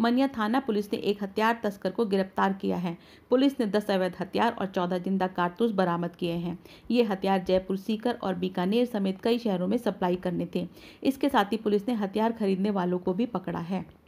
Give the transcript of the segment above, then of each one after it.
मनिया थाना पुलिस ने एक हथियार तस्कर को गिरफ्तार किया है। पुलिस ने 10 अवैध हथियार और 14 जिंदा कारतूस बरामद किए हैं। ये हथियार जयपुर, सीकर और बीकानेर समेत कई शहरों में सप्लाई करने थे। इसके साथ ही पुलिस ने हथियार खरीदने वालों को भी पकड़ा है।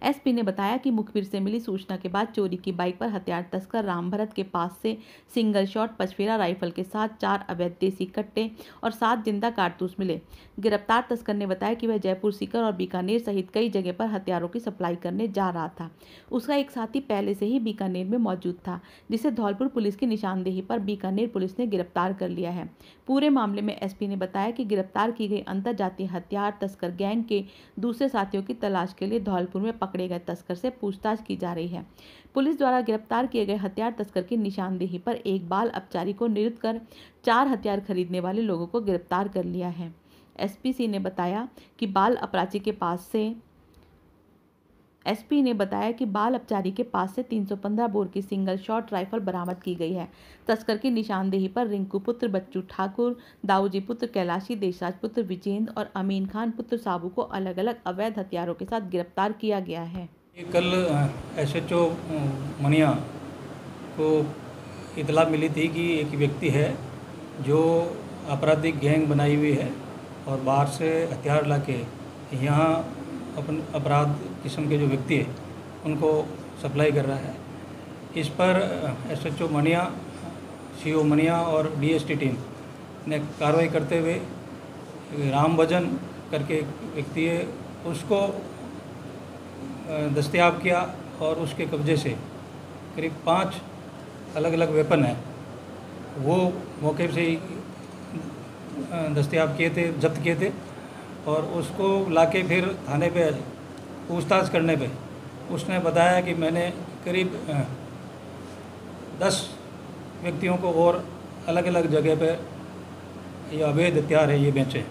एसपी ने बताया कि मुखबिर से मिली सूचना के बाद चोरी की बाइक पर हथियार तस्कर रामभरत के पास से सिंगल शॉट पचफेरा राइफल के साथ 4 अवैध देसी कट्टे और 7 जिंदा कारतूस मिले। गिरफ्तार तस्कर ने बताया कि वह जयपुर, सीकर और बीकानेर सहित कई जगह पर हथियारों की सप्लाई करने जा रहा था। उसका एक साथी पहले से ही बीकानेर में मौजूद था, जिसे धौलपुर पुलिस की निशानदेही पर बीकानेर पुलिस ने गिरफ्तार कर लिया है। पूरे मामले में एसपी ने बताया कि गिरफ्तार की गई अंतरजातीय हथियार तस्कर गैंग के दूसरे साथियों की तलाश के लिए धौलपुर में पकड़े गए तस्कर से पूछताछ की जा रही है। पुलिस द्वारा गिरफ्तार किए गए हथियार तस्कर की निशानदेही पर एक बाल अपचारी को नियुक्त कर 4 हथियार खरीदने वाले लोगों को गिरफ्तार कर लिया है। एसपी ने बताया कि बाल अपचारी के पास से 315 बोर की सिंगल शॉट राइफल बरामद की गई है। तस्कर की निशानदेही पर रिंकू पुत्र बच्चू ठाकुर, दाऊजी पुत्र कैलाशी, देशराज पुत्र विजेंद्र और अमीन खान पुत्र साबू को अलग अलग अवैध हथियारों के साथ गिरफ्तार किया गया है। कल एसएचओ मनिया को इतला मिली थी कि एक व्यक्ति है जो आपराधिक गैंग बनाई हुई है और बाहर से हथियार लाके यहाँ अपन अपराध किस्म के जो व्यक्ति है उनको सप्लाई कर रहा है। इस पर एसएचओ मनिया, सीओ मनिया और डीएसटी टीम ने कार्रवाई करते हुए रामभजन करके एक व्यक्ति है उसको दस्तयाब किया और उसके कब्जे से करीब 5 अलग अलग वेपन हैं वो मौके से ही दस्तयाब किए थे, जब्त किए थे और उसको लाके फिर थाने पे पूछताछ करने पे उसने बताया कि मैंने करीब 10 व्यक्तियों को और अलग अलग जगह पे ये अवैध हथियार है ये बेचे।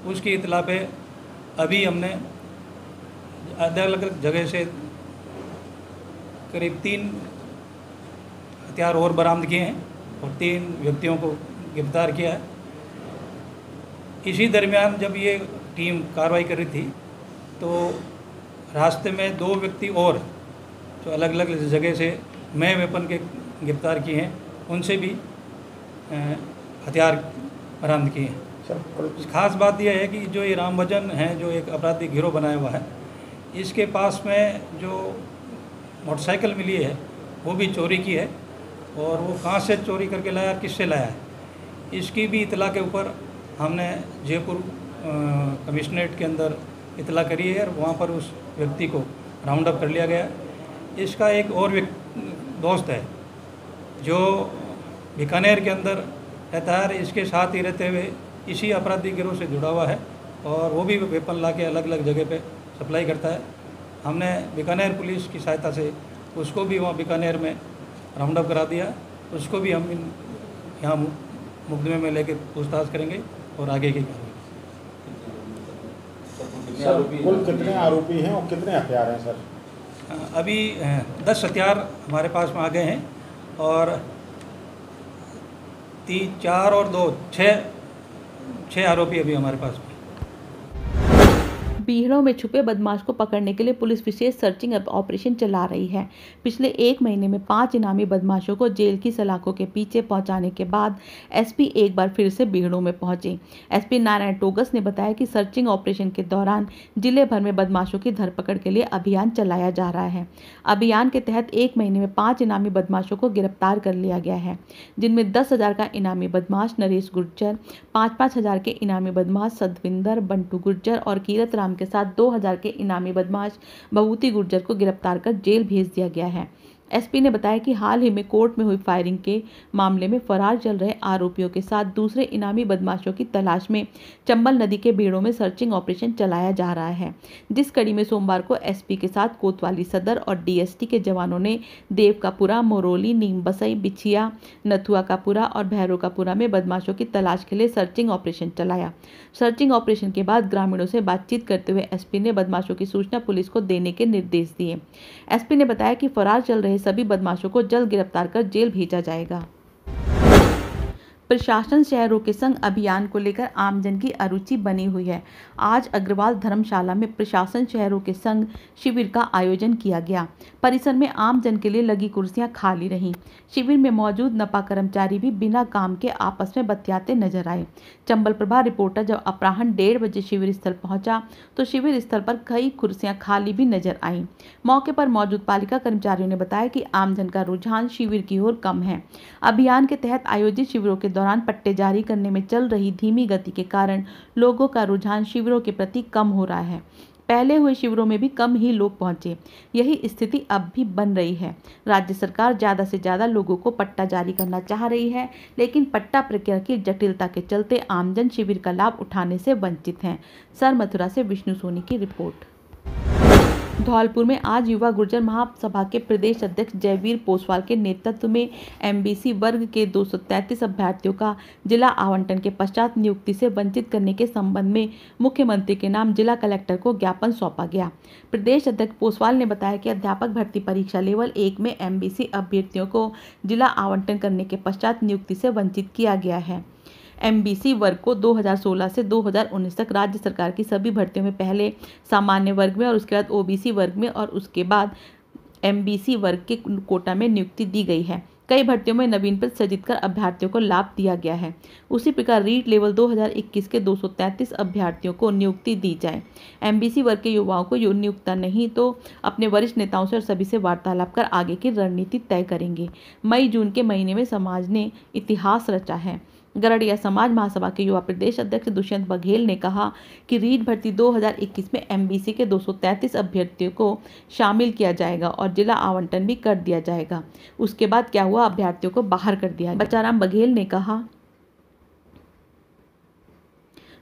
उसकी इतला पे अभी हमने अलग अलग जगह से करीब 3 हथियार और बरामद किए हैं और 3 व्यक्तियों को गिरफ्तार किया है। इसी दरमियान जब ये टीम कार्रवाई कर रही थी तो रास्ते में 2 व्यक्ति और जो अलग अलग जगह से नए वेपन के गिरफ्तार किए हैं उनसे भी हथियार बरामद किए हैं। खास बात यह है कि जो ये रामभजन है जो एक आपराधिक गिरोह बनाया हुआ है इसके पास में जो मोटरसाइकिल मिली है वो भी चोरी की है और वो कहाँ से चोरी करके लाया और किससे लाया है इसकी भी इतला के ऊपर हमने जयपुर कमिश्नरेट के अंदर इतला करी है और वहाँ पर उस व्यक्ति को राउंड अप कर लिया गया। इसका एक और दोस्त है जो बीकानेर के अंदर रहता है, इसके साथ ही रहते हुए इसी आपराधिक गिरोह से जुड़ा हुआ है और वो भी वेपन ला के अलग अलग जगह पे सप्लाई करता है। हमने बीकानेर पुलिस की सहायता से उसको भी वहाँ बीकानेर में राउंड अप करा दिया। उसको भी हम यहाँ मुकदमे में लेके पूछताछ करेंगे और आगे की सर, कुल कितने आरोपी हैं और कितने हथियार हैं सर? अभी 10 हथियार हमारे पास में आ गए हैं और 3, 4 और 2, 6 आरोपी अभी हमारे पास में। बीहड़ों में छुपे बदमाश को पकड़ने के लिए पुलिस विशेष सर्चिंग ऑपरेशन चला रही है। पिछले 1 महीने में 5 इनामी बदमाशों को जेल की सलाखों के पीछे पहुंचाने के बाद एसपी एक बार फिर से बीहड़ों में पहुंचे। एसपी नारायण टोगस ने बताया कि सर्चिंग ऑपरेशन के दौरान जिले भर में बदमाशों की धरपकड़ के लिए अभियान चलाया जा रहा है। अभियान के तहत 1 महीने में 5 इनामी बदमाशों को गिरफ्तार कर लिया गया है, जिनमें 10,000 का इनामी बदमाश नरेश गुर्जर, 5-5 हज़ार के इनामी बदमाश सतविंदर, बंटू गुर्जर और कीरत राम के साथ 2,000 के इनामी बदमाश भभूति गुर्जर को गिरफ्तार कर जेल भेज दिया गया है। एसपी ने बताया कि हाल ही में कोर्ट में हुई फायरिंग के मामले में फरार चल रहे आरोपियों के साथ दूसरे इनामी बदमाशों की तलाश में चंबल नदी के बीड़ों में सर्चिंग ऑपरेशन चलाया जा रहा है, जिस कड़ी में सोमवार को एसपी के साथ कोतवाली सदर और डीएसटी के जवानों ने देवकापुरा, मोरोली, नीमबसई, बिछिया, नथुआकापुरा और भैरोकापुरा में बदमाशों की तलाश के लिए सर्चिंग ऑपरेशन चलाया। सर्चिंग ऑपरेशन के बाद ग्रामीणों से बातचीत करते हुए एसपी ने बदमाशों की सूचना पुलिस को देने के निर्देश दिए। एसपी ने बताया कि फरार चल रहे सभी बदमाशों को जल्द गिरफ्तार कर जेल भेजा जाएगा। प्रशासन शहरों के संग अभियान को लेकर आमजन की अरुचि बनी हुई है। आज अग्रवाल धर्मशाला में प्रशासन शहरों के संग शिविर का आयोजन किया गया। परिसर में आमजन के लिए लगी कुर्सियां खाली रहीं। शिविर में मौजूद नपा कर्मचारी भी बिना काम के आपस में बतियाते नजर आए। चंबल प्रभा रिपोर्टर जब अपराह्न 1:30 बजे शिविर स्थल पहुंचा तो शिविर स्थल पर कई कुर्सियां खाली भी नजर आईं। मौके पर मौजूद पालिका कर्मचारियों ने बताया कि आमजन का रुझान शिविर की ओर कम है। अभियान के तहत आयोजित शिविरों के दौरान पट्टे जारी करने में चल रही धीमी गति के कारण लोगों का रुझान शिविरों के प्रति कम हो रहा है। पहले हुए शिविरों में भी कम ही लोग पहुंचे। यही स्थिति अब भी बन रही है। राज्य सरकार ज्यादा से ज्यादा लोगों को पट्टा जारी करना चाह रही है, लेकिन पट्टा प्रक्रिया की जटिलता के चलते आमजन शिविर का लाभ उठाने से वंचित हैं। सर मथुरा से विष्णु सोनी की रिपोर्ट। धौलपुर में आज युवा गुर्जर महासभा के प्रदेश अध्यक्ष जयवीर पोसवाल के नेतृत्व में एमबीसी वर्ग के 233 अभ्यर्थियों का जिला आवंटन के पश्चात नियुक्ति से वंचित करने के संबंध में मुख्यमंत्री के नाम जिला कलेक्टर को ज्ञापन सौंपा गया। प्रदेश अध्यक्ष पोसवाल ने बताया कि अध्यापक भर्ती परीक्षा लेवल 1 में एमबीसी अभ्यर्थियों को जिला आवंटन करने के पश्चात नियुक्ति से वंचित किया गया है। एमबीसी वर्ग को 2016 से 2019 तक राज्य सरकार की सभी भर्तियों में पहले सामान्य वर्ग में और उसके बाद ओबीसी वर्ग में और उसके बाद एमबीसी वर्ग के कोटा में नियुक्ति दी गई है। कई भर्तियों में नवीन पद सृजित कर अभ्यर्थियों को लाभ दिया गया है। उसी प्रकार रीट लेवल 2021 के 233 अभ्यर्थियों को नियुक्ति दी जाए। एमबीसी वर्ग के युवाओं को नियुक्ता नहीं तो अपने वरिष्ठ नेताओं से और सभी से वार्तालाप कर आगे की रणनीति तय करेंगे। मई जून के महीने में समाज ने इतिहास रचा है। गरड़िया समाज महासभा के युवा प्रदेश अध्यक्ष दुष्यंत बघेल ने कहा कि रीट भर्ती 2021 में एमबीसी के 233 अभ्यर्थियों को शामिल किया जाएगा और जिला आवंटन भी कर दिया जाएगा। उसके बाद क्या हुआ, अभ्यर्थियों को बाहर कर दिया। बचाराम बघेल ने कहा,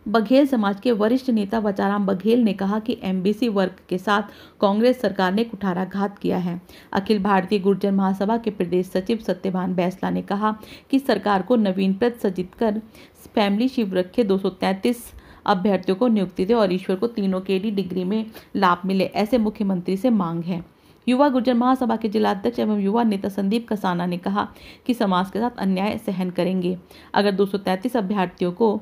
बघेल समाज के वरिष्ठ नेता बचाराम बघेल ने कहा कि एमबीसी वर्ग के साथ कांग्रेस सरकार ने कुठाराघात किया है। अखिल भारतीय गुर्जर महासभा के प्रदेश सचिव सत्यवान बैसला ने कहा कि सरकार को नवीन पद सृजित कर फैमिली शिव रखे 233 अभ्यर्थियों को नियुक्ति दे और ईश्वर को तीनों केडी डिग्री में लाभ मिले, ऐसे मुख्यमंत्री से मांग है। युवा गुर्जर महासभा के जिलाध्यक्ष एवं युवा नेता संदीप कसाना ने कहा कि समाज के साथ अन्याय सहन करेंगे। अगर 233 अभ्यर्थियों को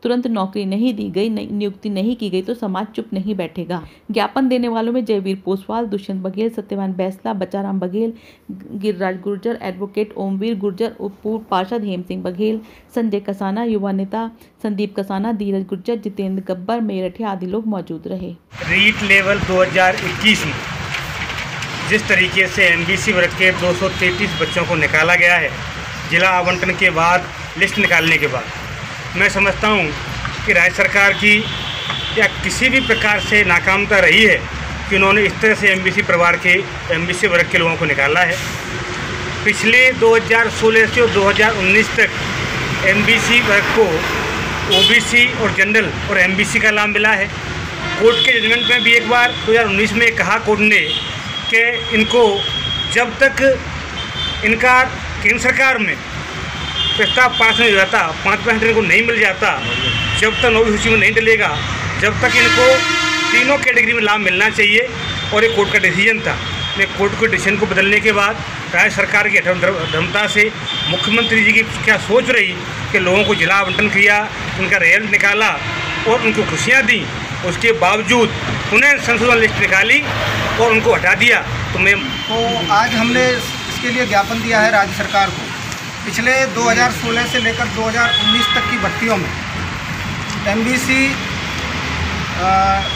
तुरंत नौकरी नहीं दी गई, नियुक्ति नहीं की गई तो समाज चुप नहीं बैठेगा। ज्ञापन देने वालों में जयवीर पोसवाल, दुष्यंत बघेल, सत्यवान बैसला, बचाराम बघेल, गिरिराज गुर्जर, एडवोकेट ओमवीर गुर्जर, पूर्व पार्षद हेम सिंह बघेल, संजय कसाना, युवा नेता संदीप कसाना, धीरज गुर्जर, जितेंद्र गब्बर, मेरठिया आदि लोग मौजूद रहे। रीट लेवल 2021 में जिस तरीके से एमबीसी वर्ग के 233 बच्चों को निकाला गया है जिला आवंटन के बाद, लिस्ट निकालने के बाद, मैं समझता हूँ कि राज्य सरकार की या किसी भी प्रकार से नाकामता रही है कि उन्होंने इस तरह से एमबीसी परिवार के एमबीसी वर्ग के लोगों को निकाला है। पिछले 2016 से 2019 तक एमबीसी वर्ग को ओबीसी और जनरल और एमबीसी का लाभ मिला है। कोर्ट के जजमेंट में भी एक बार 2019 में कहा कोर्ट ने कि इनको जब तक इनका केंद्र सरकार में प्रस्ताव पास नहीं हो जाता, 5% इनको नहीं मिल जाता, जब तक नौवीं सूची में नहीं डलेगा, जब तक इनको तीनों कैटेगरी में लाभ मिलना चाहिए। और एक कोर्ट का डिसीजन था। मैं कोर्ट के डिसीजन को बदलने के बाद राज्य सरकार की अधमता से मुख्यमंत्री जी की क्या सोच रही कि लोगों को जिला आवंटन किया, उनका रिजल्ट निकाला और उनको खुशियाँ दी, उसके बावजूद उन्हें संशोधन लिस्ट निकाली और उनको हटा दिया। तो आज हमने इसके लिए ज्ञापन दिया है राज्य सरकार को। पिछले 2016 से लेकर 2019 तक की भर्तियों में एमबीसी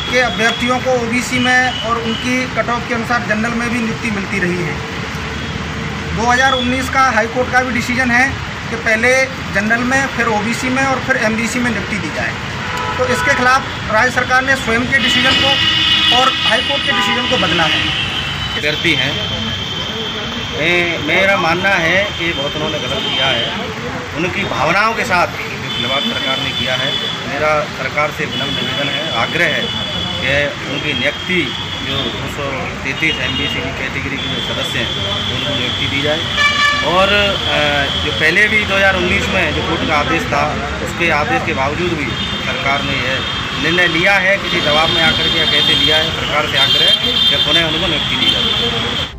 के अभ्यर्थियों को ओबीसी में और उनकी कट ऑफ के अनुसार जनरल में भी नियुक्ति मिलती रही है। 2019 का हाई कोर्ट का भी डिसीजन है कि पहले जनरल में, फिर ओबीसी में और फिर एमबीसी में नियुक्ति दी जाए। तो इसके खिलाफ राज्य सरकार ने स्वयं के डिसीजन को और हाई कोर्ट के डिसीजन को बदला है। करती हैं, मेरा मानना है कि बहुत उन्होंने गलत किया है। उनकी भावनाओं के साथ जो खिलवाड़ सरकार ने किया है, मेरा सरकार से विनम्र निवेदन है, आग्रह है कि उनकी नियुक्ति जो 233 एमबीसी की कैटेगरी के जो सदस्य हैं उनको नियुक्ति दी जाए। और जो पहले भी 2019 में जो कोर्ट का आदेश था, उसके आदेश के बावजूद भी सरकार ने यह निर्णय लिया है, किसी दबाव में आकर के या कैसे लिया है, सरकार से आग्रह कि पुनः उनको नियुक्ति दी जाए।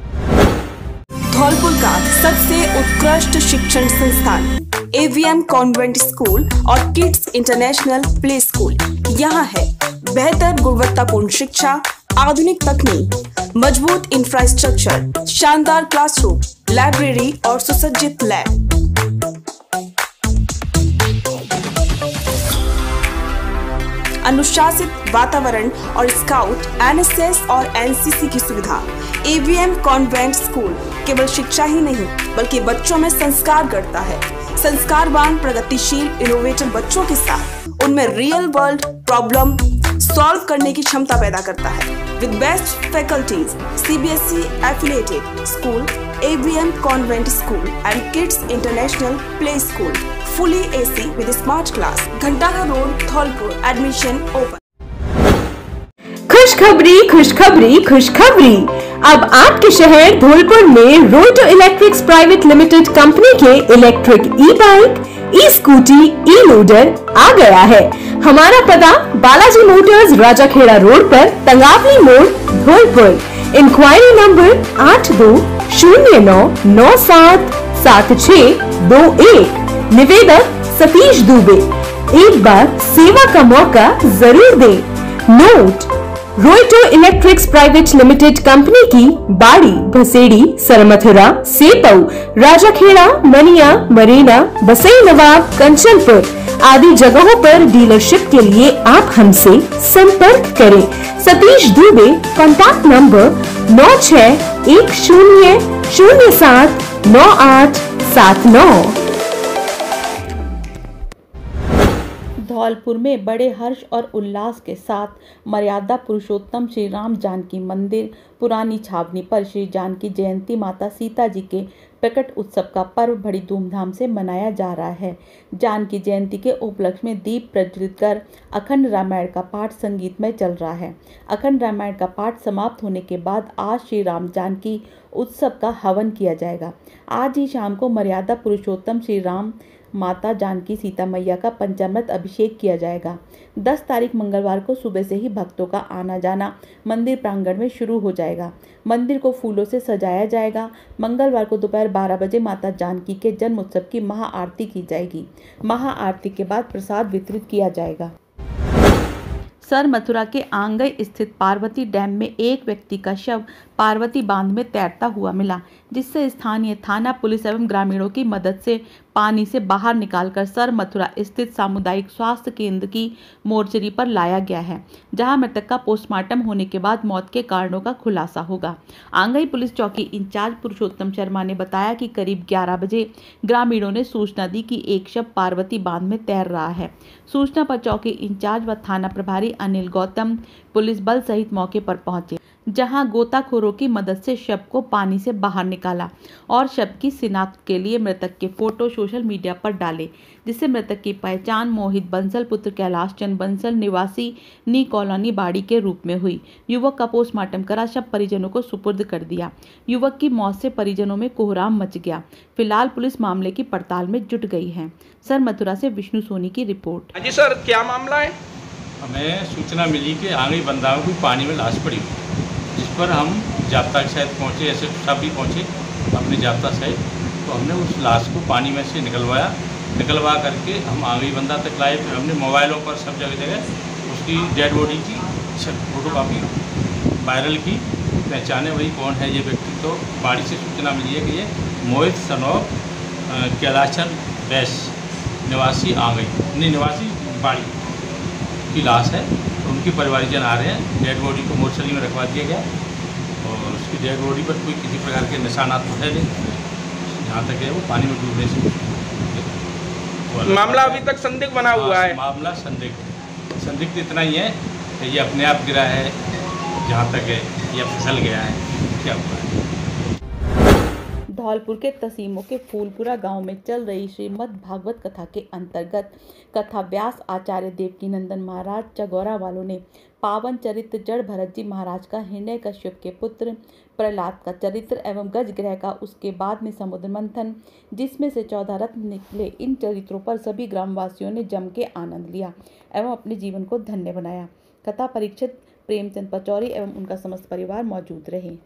धौलपुर का सबसे उत्कृष्ट शिक्षण संस्थान AVM कॉन्वेंट स्कूल और किड्स इंटरनेशनल प्ले स्कूल। यहाँ है बेहतर गुणवत्तापूर्ण शिक्षा, आधुनिक तकनीक, मजबूत इंफ्रास्ट्रक्चर, शानदार क्लासरूम, लाइब्रेरी और सुसज्जित लैब। अनुशासित वातावरण और स्काउट, NSS और NCC की सुविधा। AVM कॉन्वेंट स्कूल केवल शिक्षा ही नहीं बल्कि बच्चों में संस्कार गढ़ता है। संस्कारवान, प्रगतिशील, इनोवेटिव बच्चों के साथ उनमें रियल वर्ल्ड प्रॉब्लम सॉल्व करने की क्षमता पैदा करता है। With best faculties, CBSE affiliated school, AVM convent school and kids international play school, fully AC with a smart class, Ghantaghar road, Dholpur. Admission open. खुशखबरी खुशखबरी खुशखबरी, अब आपके शहर धौलपुर में रोटो इलेक्ट्रिक्स प्राइवेट लिमिटेड कंपनी के इलेक्ट्रिक ई-बाइक, ई-स्कूटी, ई-लोडर आ गया है। हमारा पता बालाजी मोटर्स, राजाखेड़ा रोड पर, तंगावली मोड़, धौलपुर। Inquiry number 8209977621। निवेदक सतीश दुबे। एक बार सेवा का मौका जरूर दें। नोट, रोटो इलेक्ट्रिक्स प्राइवेट लिमिटेड कंपनी की बाड़ी, भसेड़ी, सरमथुरा, सेपऊ, राजाखेड़ा, मनिया, मरीना, बसई नवाब, कंचनपुर आदि जगहों पर डीलरशिप के लिए आप हमसे संपर्क करें। सतीश दुबे। Contact number 9610079879। धौलपुर में बड़े हर्ष और उल्लास के साथ मर्यादा पुरुषोत्तम श्री राम जानकी मंदिर पुरानी छावनी पर श्री जानकी जयंती माता सीता जी के प्रकट उत्सव का पर्व बड़ी धूमधाम से मनाया जा रहा है। जानकी जयंती के उपलक्ष्य में दीप प्रज्वलित कर अखंड रामायण का पाठ संगीतमय चल रहा है। अखंड रामायण का पाठ समाप्त होने के बाद आज श्री राम जानकी उत्सव का हवन किया जाएगा। आज ही शाम को मर्यादा पुरुषोत्तम श्री राम माता जानकी सीता मैया का पंचामृत अभिषेक किया जाएगा। 10 तारीख मंगलवार को सुबह से ही भक्तों का आना जाना मंदिर प्रांगण में शुरू हो जाएगा। मंदिर को फूलों से सजाया जाएगा। मंगलवार को दोपहर 12 बजे माता जानकी के जन्म उत्सव की महाआरती की जाएगी। महाआरती के बाद प्रसाद वितरित किया जाएगा। सरमथुरा के आंगई स्थित पार्वती डैम में एक व्यक्ति का शव पार्वती बांध में तैरता हुआ मिला, जिससे स्थानीय थाना पुलिस एवं ग्रामीणों की मदद से पानी से बाहर निकालकर सरमथुरा स्थित सामुदायिक स्वास्थ्य केंद्र की मोर्चरी पर लाया गया है, जहां मृतक का पोस्टमार्टम होने के बाद मौत के कारणों का खुलासा होगा। आंगई पुलिस चौकी इंचार्ज पुरुषोत्तम शर्मा ने बताया कि करीब 11 बजे ग्रामीणों ने सूचना दी कि एक शव पार्वती बांध में तैर रहा है। सूचना पर चौकी इंचार्ज व थाना प्रभारी अनिल गौतम पुलिस बल सहित मौके पर पहुंचे, जहां गोताखोरों की मदद से शव को पानी से बाहर निकाला और शव की शिनाख्त के लिए मृतक के फोटो सोशल मीडिया पर डाले, जिससे मृतक की पहचान मोहित बंसल पुत्र कैलाश चंद बंसल निवासी नी कॉलोनी बाड़ी के रूप में हुई। युवक का पोस्टमार्टम करा शव परिजनों को सुपुर्द कर दिया। युवक की मौत से परिजनों में कोहराम मच गया। फिलहाल पुलिस मामले की पड़ताल में जुट गई है। सरमथुरा से विष्णु सोनी की रिपोर्ट। जी सर, क्या मामला है? हमें सूचना मिली कि आंगई बंदाओं की पानी में लाश पड़ी, जिस पर हम जाप्ता के साथ पहुँचे, ऐसे सभी पहुँचे अपने जाप्ता सहित। तो हमने उस लाश को पानी में से निकलवा करके हम आंगई बंदा तक लाए। फिर हमने मोबाइलों पर सब जगह उसकी डेड बॉडी की फोटोकॉपी वायरल की, पहचाने वही कौन है ये व्यक्ति। तो बाड़ी से सूचना मिली है कि ये मोहित सनोफ कैलाशचंद बैस निवासी आंगई निवासी बाड़ी की लाश है। तो उनके परिवारजन आ रहे हैं। डेड बॉडी को मोर्चरी में रखवा दिया गया और उसकी डेड बॉडी पर कोई किसी प्रकार के निशानात तो है नहीं, जहाँ तक है वो पानी में डूबने से। मामला अभी तक संदिग्ध बना हुआ है। मामला संदिग्ध इतना ही है कि ये अपने आप गिरा है, जहाँ तक है ये फिसल गया है, क्या हुआ है। धौलपुर के तसीमों के फूलपुरा गांव में चल रही श्रीमद् भागवत कथा के अंतर्गत कथा व्यास आचार्य देवकीनंदन महाराज चगौरा वालों ने पावन चरित्र जड़ भरत जी महाराज का हिरण्य कश्यप के पुत्र प्रहलाद का चरित्र एवं गज ग्रह का उसके बाद में समुद्र मंथन, जिसमें से 14 रत्न निकले। इन चरित्रों पर सभी ग्रामवासियों ने जम के आनंद लिया एवं अपने जीवन को धन्य बनाया। कथा परीक्षित प्रेमचंद पचौरी एवं उनका समस्त परिवार मौजूद रहे।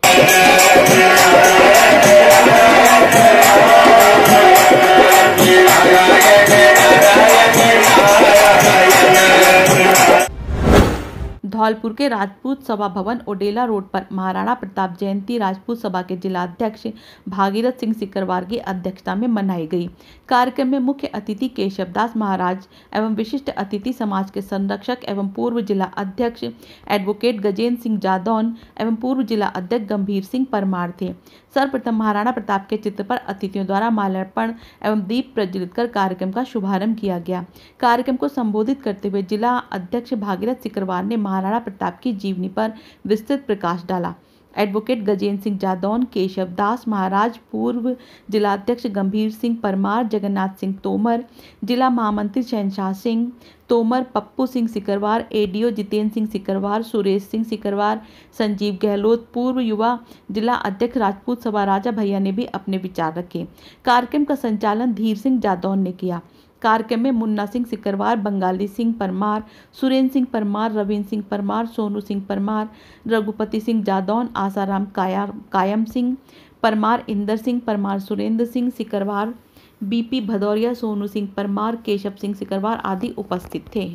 धौलपुर के राजपूत सभा भवन ओडेला रोड पर महाराणा प्रताप जयंती राजपूत सभा के जिलाध्यक्ष भागीरथ सिंह सिकरवार की अध्यक्षता में मनाई गई। कार्यक्रम में मुख्य अतिथि केशवदास महाराज एवं विशिष्ट अतिथि समाज के संरक्षक एवं पूर्व जिला अध्यक्ष एडवोकेट गजेंद्र सिंह जादौन एवं पूर्व जिला अध्यक्ष गंभीर सिंह परमार थे। सर्वप्रथम महाराणा प्रताप के चित्र पर अतिथियों द्वारा माल्यार्पण एवं दीप प्रज्वलित कर कार्यक्रम का शुभारंभ किया गया। कार्यक्रम को संबोधित करते हुए जिला अध्यक्ष भागीरथ सिकरवार ने महाराणा प्रताप की जीवनी पर विस्तृत प्रकाश डाला। एडवोकेट गजेंद्र सिंह जादौन, केशव दास महाराज, पूर्व जिलाध्यक्ष गंभीर सिंह परमार, जगन्नाथ सिंह तोमर, जिला महामंत्री शहनशाह सिंह तोमर, पप्पू सिंह सिकरवार, एडीओ जितेंद्र सिंह सिकरवार, सुरेश सिंह सिकरवार, संजीव गहलोत, पूर्व युवा जिला अध्यक्ष राजपूत सभा राजा भैया ने भी अपने विचार रखे। कार्यक्रम का संचालन धीर सिंह जादौन ने किया। कार्यक्रम में मुन्ना सिंह सिकरवार, बंगाली सिंह परमार, सुरेंद्र सिंह परमार, रविंद्र सिंह परमार, सोनू सिंह परमार, रघुपति सिंह जादौन, आसाराम कायम सिंह परमार, इंदर सिंह परमार, सुरेंद्र सिंह सिकरवार, बीपी भदौरिया, सोनू सिंह परमार, केशव सिंह सिकरवार आदि उपस्थित थे।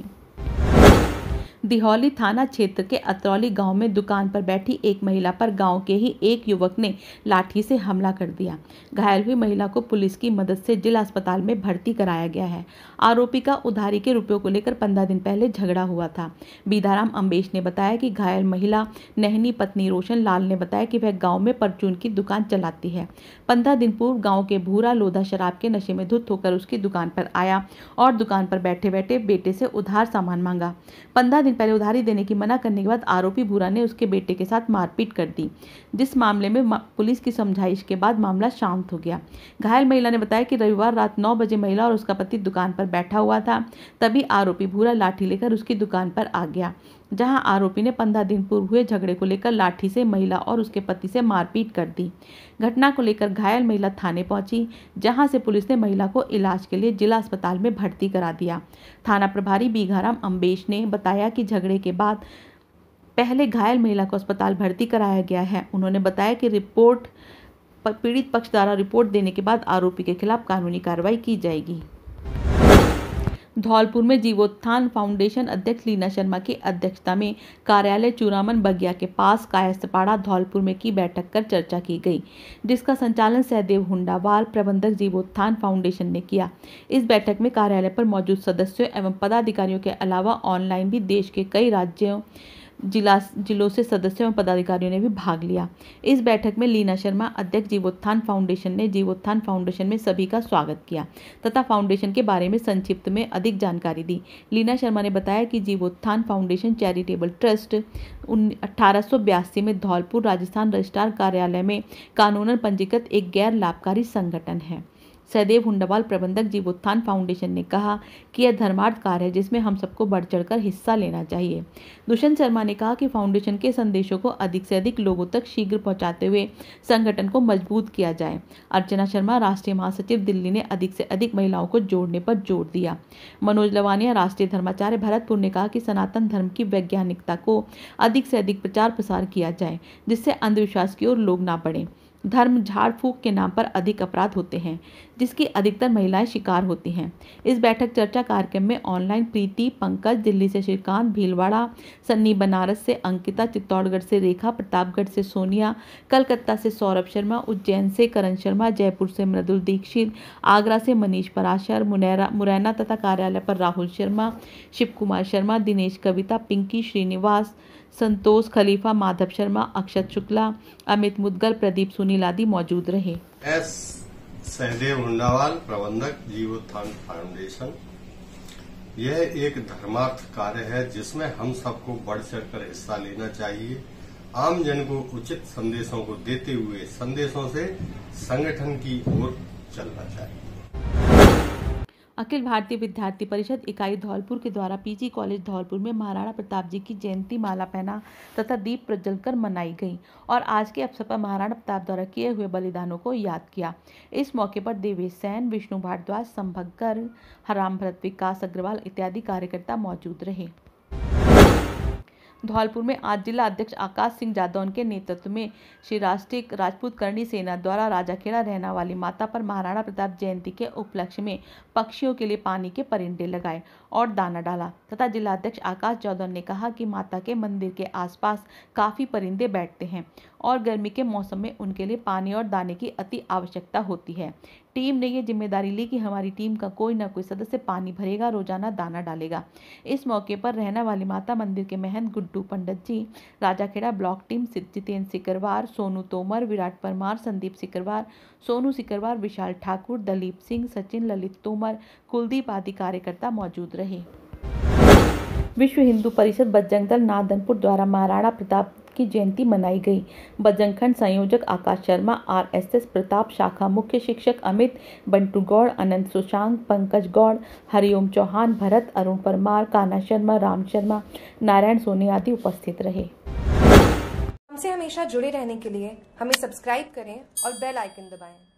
दिहौली थाना क्षेत्र के अतरौली गांव में दुकान पर बैठी एक महिला पर गांव के ही एक युवक ने लाठी से हमला कर दिया। घायल हुई महिला को पुलिस की मदद से जिला अस्पताल में भर्ती कराया गया है। आरोपी का उधारी के रुपयों को लेकर 15 दिन पहले झगड़ा हुआ था। बीदाराम अम्बेश ने बताया कि घायल महिला नहनी पत्नी रोशन लाल ने बताया कि वह गाँव में परचून की दुकान चलाती है। 15 दिन पूर्व गाँव के भूरा लोधा शराब के नशे में धुत होकर उसकी दुकान पर आया और दुकान पर बैठे बैठे बेटे से उधार सामान मांगा। 15 दिन पहले उधारी देने की मना करने के बाद आरोपी भूरा ने उसके बेटे के साथ मारपीट कर दी, जिस मामले में पुलिस की समझाइश के बाद मामला शांत हो गया। घायल महिला ने बताया कि रविवार रात 9 बजे महिला और उसका पति दुकान पर बैठा हुआ था, तभी आरोपी भूरा लाठी लेकर उसकी दुकान पर आ गया, जहां आरोपी ने 15 दिन पूर्व हुए झगड़े को लेकर लाठी से महिला और उसके पति से मारपीट कर दी। घटना को लेकर घायल महिला थाने पहुंची, जहां से पुलिस ने महिला को इलाज के लिए जिला अस्पताल में भर्ती करा दिया। थाना प्रभारी बीघाराम अम्बेश ने बताया कि झगड़े के बाद पहले घायल महिला को अस्पताल भर्ती कराया गया है। उन्होंने बताया कि पीड़ित पक्ष द्वारा रिपोर्ट देने के बाद आरोपी के खिलाफ कानूनी कार्रवाई की जाएगी। धौलपुर में जीवोत्थान फाउंडेशन अध्यक्ष लीना शर्मा की अध्यक्षता में कार्यालय चूरामन बगिया के पास कायस्थपाड़ा धौलपुर में की बैठक कर चर्चा की गई, जिसका संचालन सहदेव हुंडावाल, प्रबंधक जीवोत्थान फाउंडेशन ने किया। इस बैठक में कार्यालय पर मौजूद सदस्यों एवं पदाधिकारियों के अलावा ऑनलाइन भी देश के कई राज्यों जिलों से सदस्यों एवं पदाधिकारियों ने भी भाग लिया। इस बैठक में लीना शर्मा, अध्यक्ष जीवोत्थान फाउंडेशन, ने जीवोत्थान फाउंडेशन में सभी का स्वागत किया तथा फाउंडेशन के बारे में संक्षिप्त में अधिक जानकारी दी। लीना शर्मा ने बताया कि जीवोत्थान फाउंडेशन चैरिटेबल ट्रस्ट 1882 में धौलपुर राजस्थान रजिस्ट्रार कार्यालय में कानूनन पंजीकृत एक गैर लाभकारी संगठन है। सहदेव हुंडावाल, प्रबंधक जीवोत्थान फाउंडेशन, ने कहा कि यह धर्मार्थ कार्य है जिसमें हम सबको बढ़ चढ़कर हिस्सा लेना चाहिए। दुष्यंत शर्मा ने कहा कि फाउंडेशन के संदेशों को अधिक से अधिक लोगों तक शीघ्र पहुंचाते हुए संगठन को मजबूत किया जाए। अर्चना शर्मा, राष्ट्रीय महासचिव दिल्ली, ने अधिक से अधिक महिलाओं को जोड़ने पर जोर दिया। मनोज लवानिया, राष्ट्रीय धर्माचार्य, भरतपुर, ने कहा कि सनातन धर्म की वैज्ञानिकता को अधिक से अधिक प्रचार प्रसार किया जाए, जिससे अंधविश्वास की ओर लोग ना बढ़े। धर्म झाड़ फूक के नाम पर अधिक अपराध होते हैं, जिसकी अधिकतर महिलाएं शिकार होती हैं। इस बैठक चर्चा कार्यक्रम में ऑनलाइन प्रीति, पंकज, दिल्ली से श्रीकांत, भीलवाड़ा, सन्नी, बनारस से अंकिता, चित्तौड़गढ़ से रेखा, प्रतापगढ़ से सोनिया, कलकत्ता से सौरभ शर्मा, उज्जैन से करण शर्मा, जयपुर से मृदुल दीक्षित, आगरा से मनीष पराशर, मुरैना तथा कार्यालय पर राहुल शर्मा, शिव कुमार शर्मा, दिनेश कविता, पिंकी श्रीनिवास, संतोष खलीफा, माधव शर्मा, अक्षत शुक्ला, अमित मुदगल, प्रदीप सुनील आदि मौजूद रहे। एस सहदेव हुंडावाल, प्रबंधक जीवोत्थान फाउंडेशन। यह एक धर्मार्थ कार्य है जिसमें हम सबको बढ़ चढ़कर हिस्सा लेना चाहिए। आम जन को उचित संदेशों को देते हुए संदेशों से संगठन की ओर चलना चाहिए। अखिल भारतीय विद्यार्थी परिषद इकाई धौलपुर के द्वारा पीजी कॉलेज धौलपुर में महाराणा प्रताप जी की जयंती माला पहना तथा दीप प्रज्वल कर मनाई गई और आज के अवसर पर महाराणा प्रताप द्वारा किए हुए बलिदानों को याद किया। इस मौके पर देवेश सैन, विष्णु भारद्वाज, संभगकर, हराम भरत, विकास अग्रवाल इत्यादि कार्यकर्ता मौजूद रहे। धौलपुर में आज जिला अध्यक्ष आकाश सिंह जादौन के नेतृत्व में श्री राष्ट्रीय राजपूत करणी सेना द्वारा राजाखेड़ा रहना वाली माता पर महाराणा प्रताप जयंती के उपलक्ष्य में पक्षियों के लिए पानी के परिंदे लगाए और दाना डाला तथा जिलाध्यक्ष आकाश चौधरी ने कहा कि माता के मंदिर के आसपास काफ़ी परिंदे बैठते हैं और गर्मी के मौसम में उनके लिए पानी और दाने की अति आवश्यकता होती है। टीम ने ये जिम्मेदारी ली कि हमारी टीम का कोई ना कोई सदस्य पानी भरेगा, रोजाना दाना डालेगा। इस मौके पर रहना वाली माता मंदिर के महंत गुड्डू पंडित जी, राजाखेड़ा ब्लॉक टीम जितेंद्र सिकरवार, सोनू तोमर, विराट परमार, संदीप सिकरवार, सोनू सिकरवार, विशाल ठाकुर, दलीप सिंह, सचिन, ललित तोमर, कुलदीप आदि कार्यकर्ता मौजूद रहे। विश्व हिंदू परिषद बजरंग दल नादनपुर द्वारा महाराणा प्रताप की जयंती मनाई गई। बजरंग खंड संयोजक आकाश शर्मा, RSS प्रताप शाखा मुख्य शिक्षक अमित, बंटू गौड़, अनंत सुशांक, पंकज गौड़, हरिओम चौहान, भरत, अरुण परमार, कान्हा शर्मा, राम शर्मा, नारायण सोनी आदि उपस्थित रहे। हमसे हमेशा जुड़े रहने के लिए हमें सब्सक्राइब करें और बेल आइकन दबाएं।